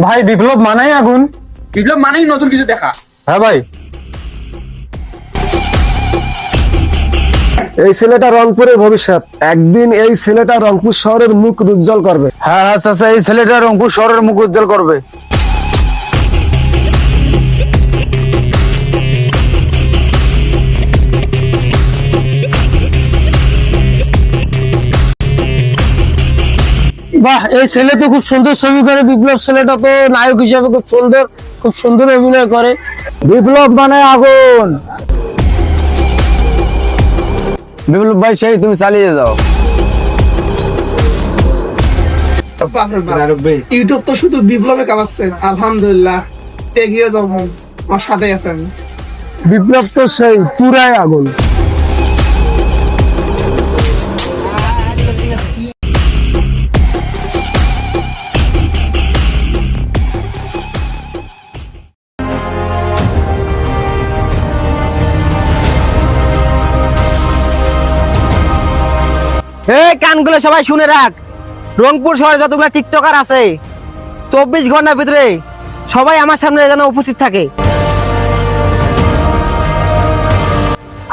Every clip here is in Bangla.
ভাই বিপ্লব মানেই আগুন। বিপ্লব মানেই নতুন কিছু দেখা। হ্যাঁ ভাই, এই ছেলেটা রংপুরের ভবিষ্যৎ। একদিন এই ছেলেটা রংপুর শহরের মুখ উজ্জ্বল করবে। হ্যাঁ হ্যাঁ চাচা, এই ছেলেটা রংপুর শহরের মুখ উজ্জ্বল করবে। বাহ, এই ছেলে তো খুব সুন্দর ছবি করে। বিপ্লব ছেলেটা তো নায়ক হিসাবে খুব সুন্দর অভিনয় করে। বিপ্লব মানে আগুন। বিপ্লব ভাই সেই, তুমি চালিয়ে যাও। ইউটিউব তো শুধু বিপ্লবে কামাচ্ছে। আলহামদুলিল্লাহ, এগিয়ে যাবো, আমার সাথে আছেন। বিপ্লব তো সেই পুরাই আগুন। এই কানগুলো সবাই শুনে রাখ, রংপুর শহরে যতগুলো টিকটকার আছে 24 ঘন্টার ভিতরে সবাই আমার সামনে যেন উপস্থিত থাকে।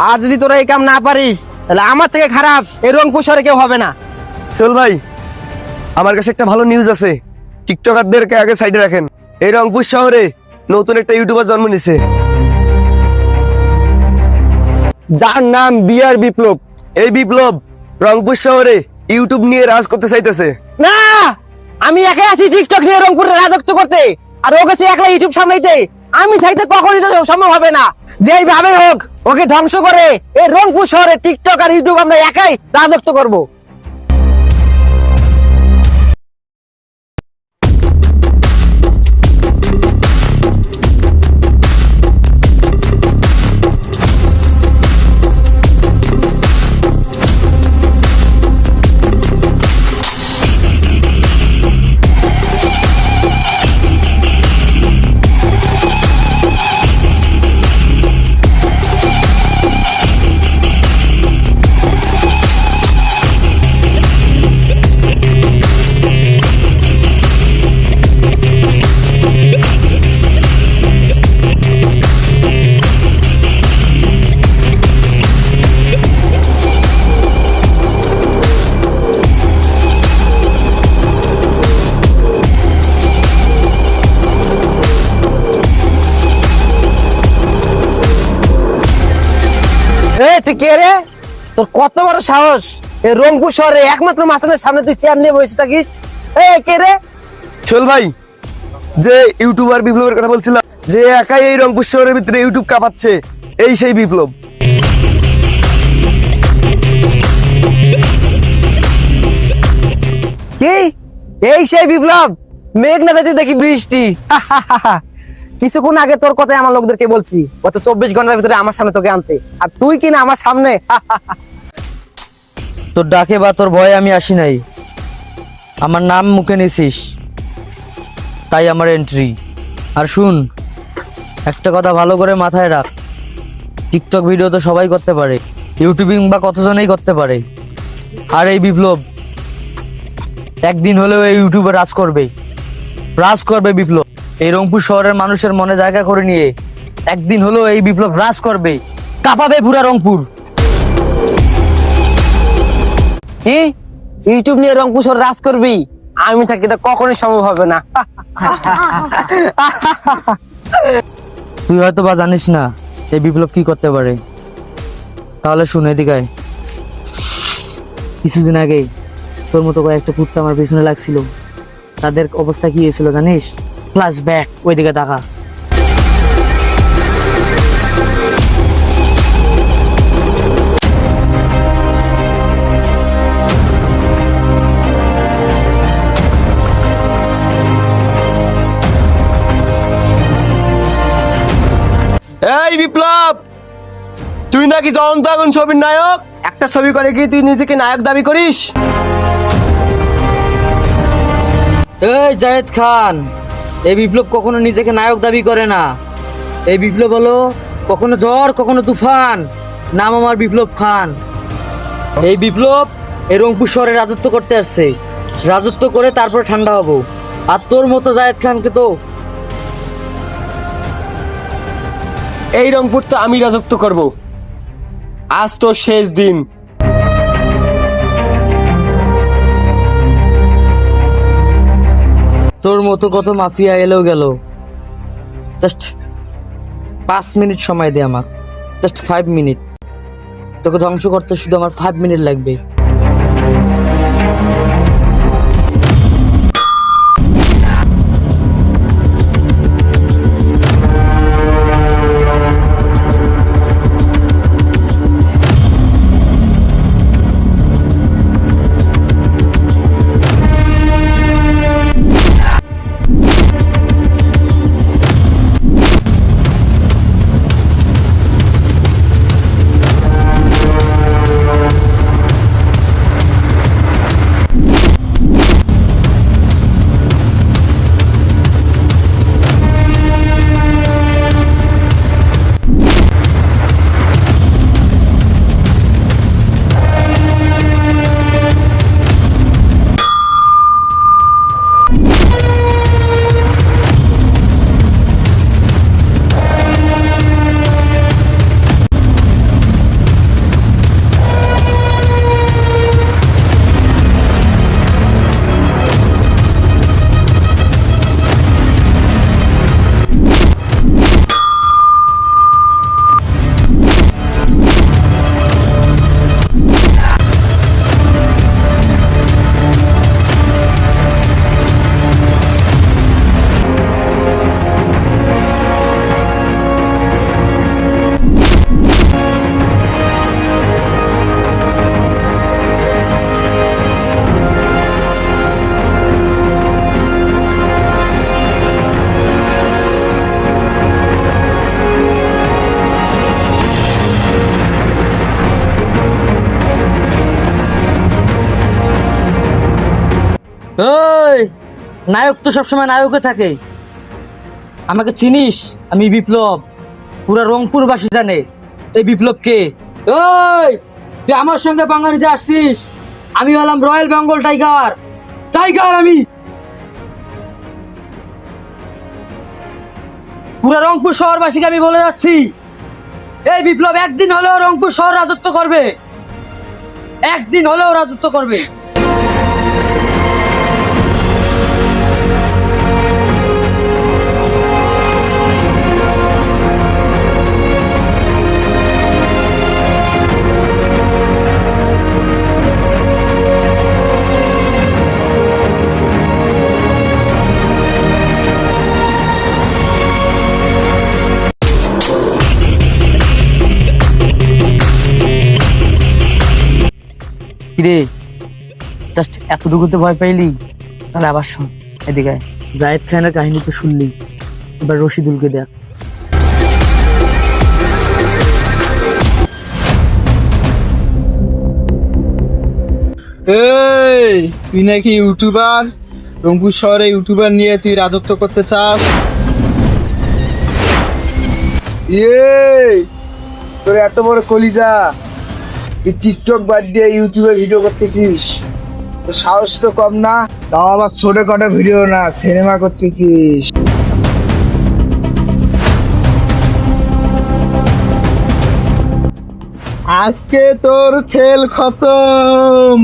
আর যদি তোরা এই কাম না পারিস তাহলে আমার থেকে খারাপ এই রংপুর শহরে কেউ হবে না। চল ভাই, আমার কাছে একটা ভালো নিউজ আছে। টিকটকারদেরকে আগে সাইডে রাখেন। এই রংপুর শহরে নতুন একটা ইউটিউবার জন্ম নিছে, যার নাম বিআর বিপ্লব। এই বিপ্লব রংপুর শহরে ইউটিউব নিয়ে রাজ করতে চাইতেছে। না, আমি একাই আছি টিকটক নিয়ে রংপুরে রাজত্ব করতে, আর ও গেছে একলা ইউটিউব সামলাইতে। আমি চাইতে কখনই তো সম্ভব হবে না। যেইভাবে হোক ওকে ধ্বংস করে এই রংপুর শহরে টিকটক আর ইউটিউব আমরা একাই রাজত্ব করব। তুই কে রে? তোর কত বড় সাহস এই রংপুর শহরে একমাত্র মাসানের সামনে তুই চেয়ার নিয়ে বসে থাকিস? কে রে? চল ভাই, যে ইউটিউবার বিপ্লবের কথা বলছিলাম, যে একাই এই রংপুর শহরের ভিতরে ইউটিউব কাঁপাচ্ছে, এই সেই বিপ্লব। কি? এই সেই বিপ্লব? মেঘ না যাইতে দেখি বৃষ্টি। কিছুক্ষণ আগে তোর কথাই আমার লোকদেরকে বলছি, গত 24 ঘন্টার ভিতরে আমার সামনে তোকে আনতে, আর তুই কিনা আমার সামনে। তোর ডাকে বা তোর ভয়ে আমি আসি নাই, আমার নাম মুখে নিছিস তাই আমার এন্ট্রি। আর শুন, একটা কথা ভালো করে মাথায় রাখ, টিকটক ভিডিও তো সবাই করতে পারে, ইউটিউবিং বা কতজনেই করতে পারে। আর এই বিপ্লব একদিন হলেও এই ইউটিউবে রাজ করবে বিপ্লব। এই রংপুর শহরের মানুষের মনে জায়গা করে নিয়ে একদিন হলেও এই বিপ্লব রাজ করবে, কাঁপাবে পুরা রংপুর। কি? ইউটিউব নিয়ে রংপুর শহর রাজ করবি? আমি থাকি এটা কখনোই সম্ভব হবে না। তুই হয়তো বা জানিস না এই বিপ্লব কি করতে পারে, তাহলে শুনে এদিকে আয়। কিছুদিন আগে তোর মতো কয়েকটা কুত্তা আমার পিছনে লাগছিল, তাদের অবস্থা কি হয়েছিল জানিস? ফ্ল্যাশব্যাক, ওইদিকে দেখা। এই বিপ্লব, তুই নাকি জ্বলন্ত আগুন ছবির নায়ক? একটা ছবি করে কি তুই নিজেকে নায়ক দাবি করিস? এই জায়েদ খান, এই বিপ্লব কখনো নিজেকে নায়ক দাবি করে না। এই বিপ্লব হলো কখনো ঝড় কখনো তুফান, নাম আমার বিপ্লব খান। এই বিপ্লব এই রংপুর শহরে রাজত্ব করতে আসছে, রাজত্ব করে তারপরে ঠান্ডা হবো। আর তোর মতো জায়েদ খানকে তো এই রংপুর তো আমি রাজত্ব করব। আজ তো শেষ দিন। তোর মতো কত মাফিয়া এলেও গেল, জাস্ট 5 মিনিট সময় দে আমার, জাস্ট 5 মিনিট। তোকে ধ্বংস করতে শুধু আমার 5 মিনিট লাগবে। ওই নায়ক তো সবসময় নায়কে থাকে। আমাকে চিনিস? আমি বিপ্লব। পুরা রংপুরবাসী জানে এই বিপ্লব কে। ওই তুই আমার সঙ্গে পাঙ্গা নিতে আসছিস? আমি হলাম রয়্যাল বেঙ্গল টাইগার। টাইগার আমি। পুরা রংপুর শহরবাসীকে আমি বলে যাচ্ছি, এই বিপ্লব একদিন হলেও রংপুর শহর রাজত্ব করবে, একদিন হলেও রাজত্ব করবে। কিরে, জাস্ট এতটুকুতে ভয় পাইলি? তাহলে আবার শোন, এদিকে আয়। জায়েদ খানের কাহিনী তো শুনলি, এবার রশিদুলকে দেখ। এই তুই নাকি ইউটিউবার? রংপুর শহরে ইউটিউবার নিয়ে তুই রাজত্ব করতে চাস? তোর এত বড় কলিজা, তুই টিকটক বাদ দিয়ে ইউটিউবে ভিডিও করতেছিস? তোর সাহস তো কম না? তাও আবার ছোটখাটো ভিডিও না, সিনেমা করতেছিস। আজকে তোর খেল খতম।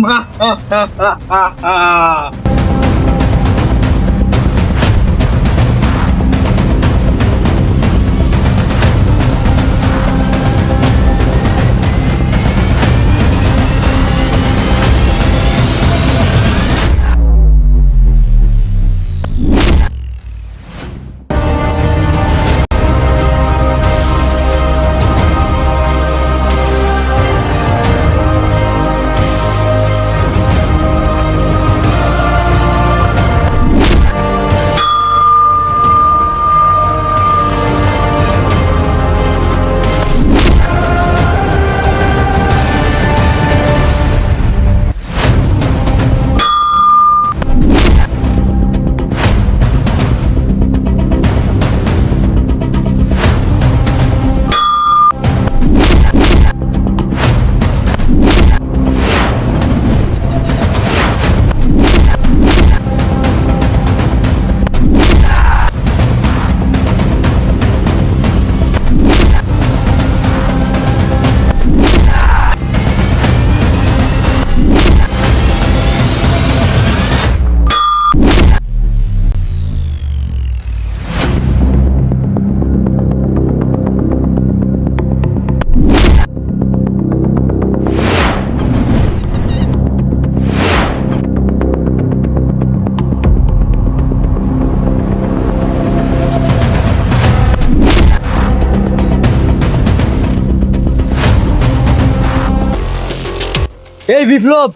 এই বিপ্লব,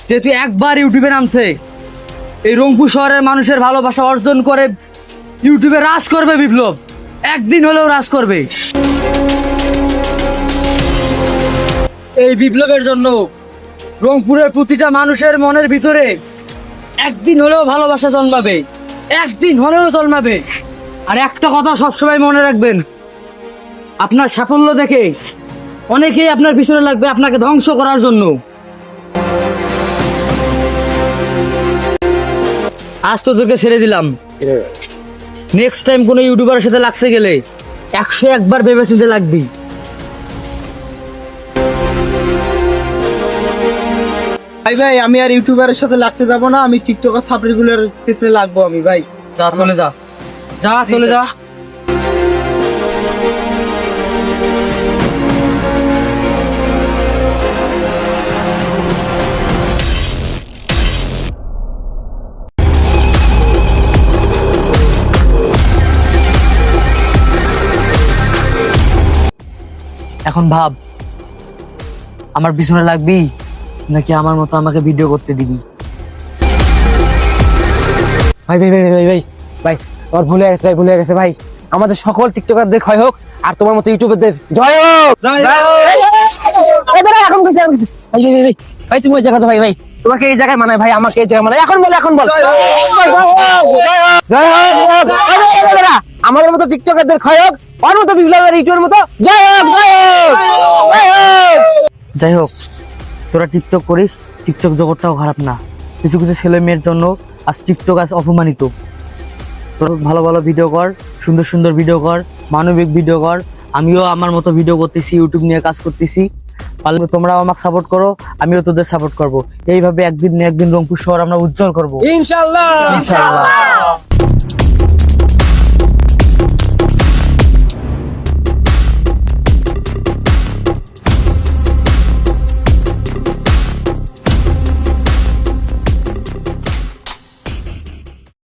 যেহেতু একবার ইউটিউবে নামছে, এই রংপুর শহরের মানুষের ভালোবাসা অর্জন করে ইউটিউবে রাজ করবে বিপ্লব, একদিন হলেও রাজ করবে। এই বিপ্লবের জন্য রংপুরের প্রতিটা মানুষের মনের ভিতরে একদিন হলেও ভালোবাসা জন্মাবে, একদিন হলেও জন্মাবে। আর একটা কথা সবসময় মনে রাখবেন, আপনার সাফল্য দেখে অনেকেই আপনার পিছনে লাগবে আপনাকে ধ্বংস করার জন্য। আজ তো তোকে ছেড়ে দিলাম, নেক্সট টাইম কোনো ইউটিউবারের সাথে লাগতে গেলে 101 বার ভেবে চিন্তে লাগবি। ভাই আমি আর ইউটিউবারের সাথে লাগতে যাব না, আমি টিকটকার সাপ্লিগুলোর পিছনে লাগবো আমি ভাই। যা চলে যা, যা চলে যা। এখন ভাব, আমার পিছনে লাগবি নাকি আমার মতো আমাকে ভিডিও করতে দিবি? ভাই ভাই ভাই ভাই ভাই ভাই আমার ভুলে গেছে ভাই, ভুলে গেছে ভাই। আমাদের সকল টিকটকারদের ক্ষয় হোক, আর তোমার মতো ইউটিউবারদের জয় হোক। এই দাঁড়া, এখন কইছি ভাই ভাই ভাই ভাই ভাই তুমি ওই জায়গা তো ভাই ভাই, তোমাকে এই জায়গায় মানায় ভাই, আমাকে এই জায়গায় মানায়। এখন বল, এখন বল জয় হোক। দাঁড়া, আমাদের মতো টিকটকারদের ক্ষয় হোক, ওর মতো বিপ্লবের ইউটিউবের মতো জয় হোক, জয় হোক, জয় হোক। যাই হোক, তোরা টিকটক করিস, টিকটক জগৎটাও খারাপ না। কিছু কিছু ছেলে মেয়ের জন্য আজ টিকটক আজ অপমানিত। তোর ভালো ভালো ভিডিও কর, সুন্দর সুন্দর ভিডিও কর, মানবিক ভিডিও কর। আমিও আমার মতো ভিডিও করতেছি, ইউটিউব নিয়ে কাজ করতেছি। পারলে তোমরাও আমাকে সাপোর্ট করো, আমিও তোদের সাপোর্ট করব। এইভাবে একদিন না একদিন রংপুর শহর আমরা উজ্জ্বল করবো ইনশাআল্লাহ। ইনশাআল্লাহ।